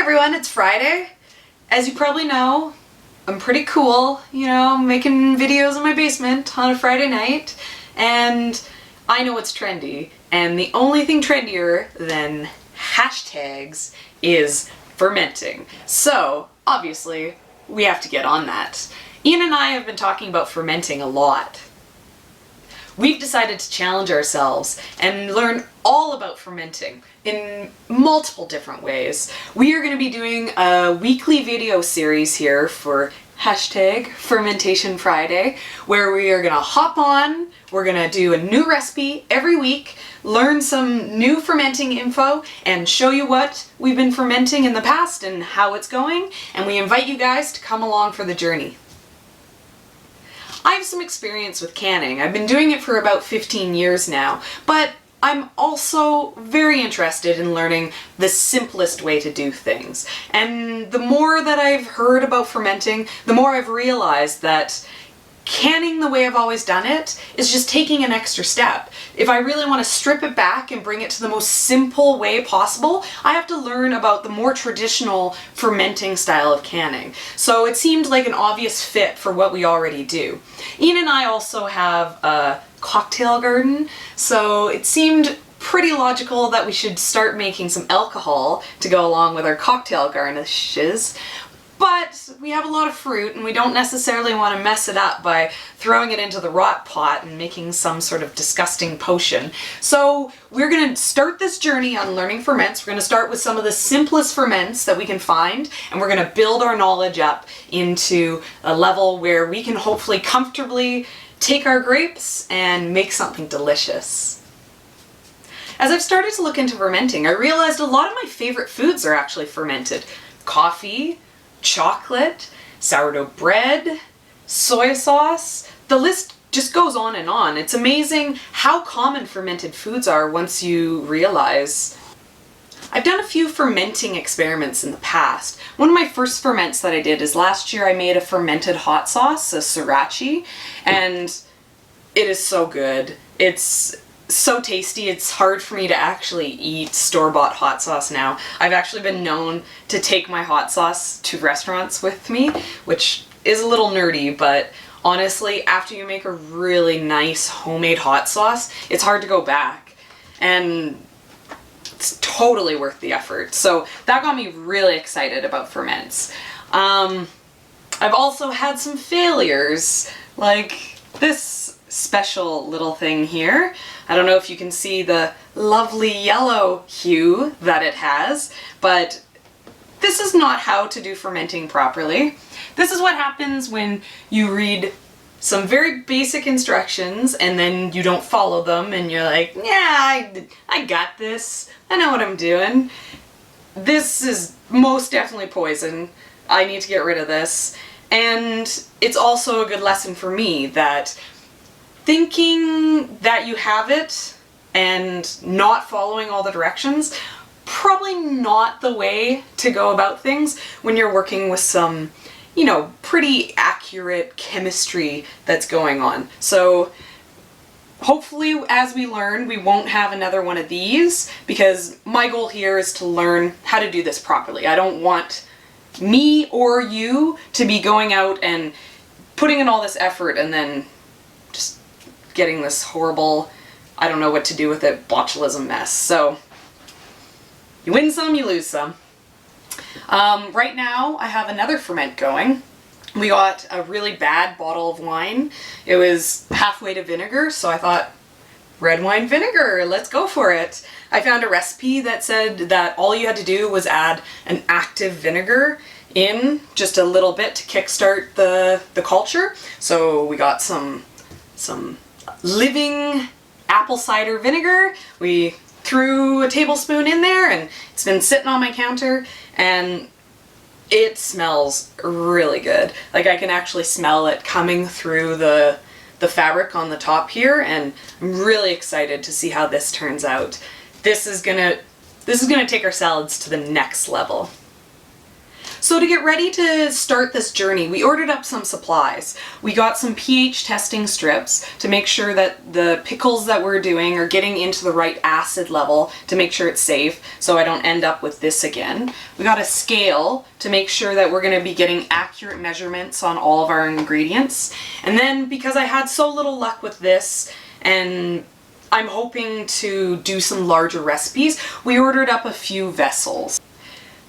everyone, it's Friday. As you probably know, I'm pretty cool, making videos in my basement on a Friday night, and I know what's trendy, and the only thing trendier than hashtags is fermenting. So, obviously, we have to get on that. Ian and I have been talking about fermenting a lot. We've decided to challenge ourselves and learn all about fermenting in multiple different ways. We are going to be doing a weekly video series here for hashtag Fermentation Friday, where we are going to hop on, we're going to do a new recipe every week, learn some new fermenting info, and show you what we've been fermenting in the past and how it's going, and we invite you guys to come along for the journey. I have some experience with canning. I've been doing it for about 15 years now, but I'm also very interested in learning the simplest way to do things. And the more that I've heard about fermenting, the more I've realized that canning the way I've always done it is just taking an extra step. If I really want to strip it back and bring it to the most simple way possible, I have to learn about the more traditional fermenting style of canning. So it seemed like an obvious fit for what we already do. Ian and I also have a cocktail garden, so it seemed pretty logical that we should start making some alcohol to go along with our cocktail garnishes. But we have a lot of fruit and we don't necessarily want to mess it up by throwing it into the rot pot and making some sort of disgusting potion. So we're going to start this journey on learning ferments. We're going to start with some of the simplest ferments that we can find, and we're going to build our knowledge up into a level where we can hopefully comfortably take our grapes and make something delicious. As I've started to look into fermenting, I realized a lot of my favorite foods are actually fermented. Coffee, chocolate, sourdough bread, soy sauce. The list just goes on and on. It's amazing how common fermented foods are once you realize. I've done a few fermenting experiments in the past. One of my first ferments that I did is last year I made a fermented hot sauce, a sriracha, and it is so good. It's so tasty, it's hard for me to actually eat store-bought hot sauce now. I've actually been known to take my hot sauce to restaurants with me, which is a little nerdy, but honestly, after you make a really nice homemade hot sauce, it's hard to go back, and it's totally worth the effort. So that got me really excited about ferments. I've also had some failures, like this special little thing here. I don't know if you can see the lovely yellow hue that it has, but this is not how to do fermenting properly. This is what happens when you read some very basic instructions and then you don't follow them and you're like, yeah, I got this. I know what I'm doing. This is most definitely poison. I need to get rid of this. And it's also a good lesson for me that thinking that you have it and not following all the directions, probably not the way to go about things when you're working with some, pretty accurate chemistry that's going on. So hopefully as we learn, we won't have another one of these, because my goal here is to learn how to do this properly. I don't want me or you to be going out and putting in all this effort and then just getting this horrible, I don't know what to do with it, botulism mess. So you win some, you lose some. Right now I have another ferment going. We got a really bad bottle of wine. It was halfway to vinegar, so I thought, red wine vinegar, let's go for it. I found a recipe that said that all you had to do was add an active vinegar in just a little bit to kickstart the culture. So we got some living apple cider vinegar. We threw a tablespoon in there and it's been sitting on my counter and it smells really good. Like I can actually smell it coming through the fabric on the top here, and I'm really excited to see how this turns out. This is gonna take our salads to the next level. So to get ready to start this journey, we ordered up some supplies. We got some pH testing strips to make sure that the pickles that we're doing are getting into the right acid level to make sure it's safe so I don't end up with this again. We got a scale to make sure that we're going to be getting accurate measurements on all of our ingredients. And then because I had so little luck with this, and I'm hoping to do some larger recipes, we ordered up a few vessels.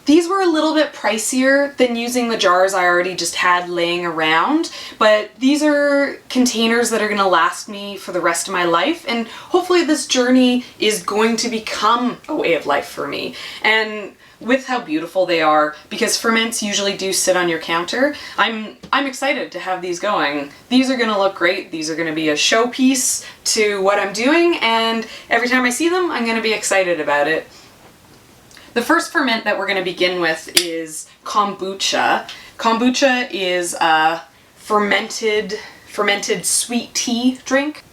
These were a little bit pricier than using the jars I already just had laying around, but these are containers that are going to last me for the rest of my life, and hopefully this journey is going to become a way of life for me. And with how beautiful they are, because ferments usually do sit on your counter, I'm excited to have these going. These are going to look great. These are going to be a showpiece to what I'm doing, and every time I see them, I'm going to be excited about it. The first ferment that we're going to begin with is kombucha. Kombucha is a fermented sweet tea drink.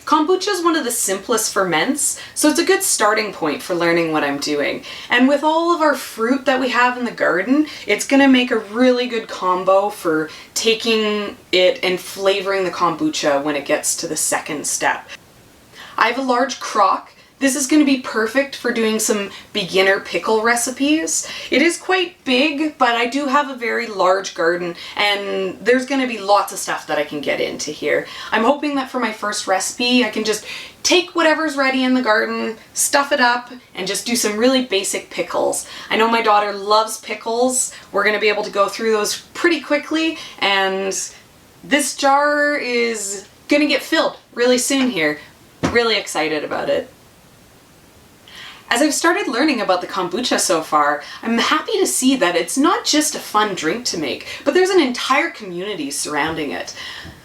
Kombucha is one of the simplest ferments, so it's a good starting point for learning what I'm doing. And with all of our fruit that we have in the garden, it's going to make a really good combo for taking it and flavoring the kombucha when it gets to the second step. I have a large crock. This is going to be perfect for doing some beginner pickle recipes. It is quite big, but I do have a very large garden, and there's going to be lots of stuff that I can get into here. I'm hoping that for my first recipe, I can just take whatever's ready in the garden, stuff it up, and just do some really basic pickles. I know my daughter loves pickles. We're going to be able to go through those pretty quickly, and this jar is going to get filled really soon here. Really excited about it. As I've started learning about the kombucha so far, I'm happy to see that it's not just a fun drink to make, but there's an entire community surrounding it.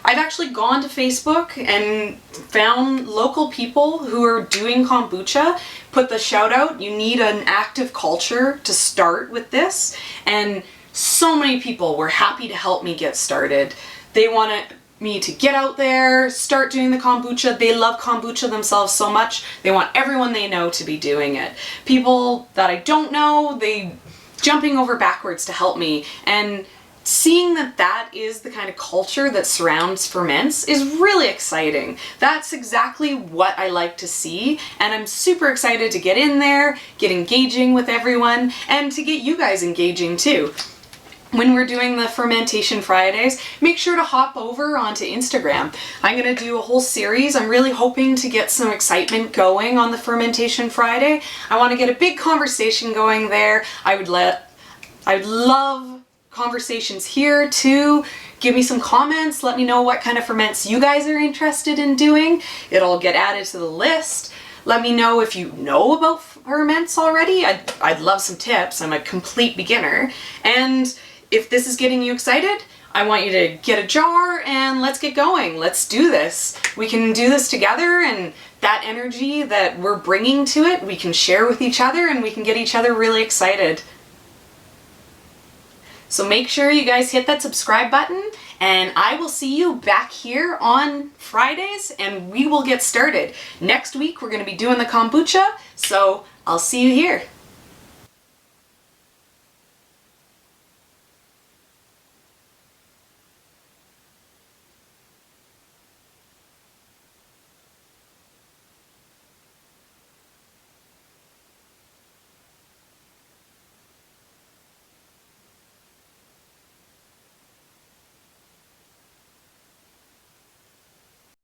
I've actually gone to Facebook and found local people who are doing kombucha, put the shout out, you need an active culture to start with this, and so many people were happy to help me get started. They wanted me to get out there, start doing the kombucha. They love kombucha themselves so much. They want everyone they know to be doing it. People that I don't know, they jumping over backwards to help me. And seeing that that is the kind of culture that surrounds ferments is really exciting. That's exactly what I like to see, and I'm super excited to get in there, get engaging with everyone, and to get you guys engaging too. When we're doing the Fermentation Fridays, make sure to hop over onto Instagram. I'm going to do a whole series. I'm really hoping to get some excitement going on the Fermentation Friday. I want to get a big conversation going there. I would love conversations here too. Give me some comments. Let me know what kind of ferments you guys are interested in doing. It'll get added to the list. Let me know if you know about ferments already. I'd love some tips. I'm a complete beginner. And if this is getting you excited, I want you to get a jar and let's get going. Let's do this. We can do this together, and that energy that we're bringing to it, we can share with each other, and we can get each other really excited. So make sure you guys hit that subscribe button, and I will see you back here on Fridays, and we will get started. Next week, we're going to be doing the kombucha, so I'll see you here.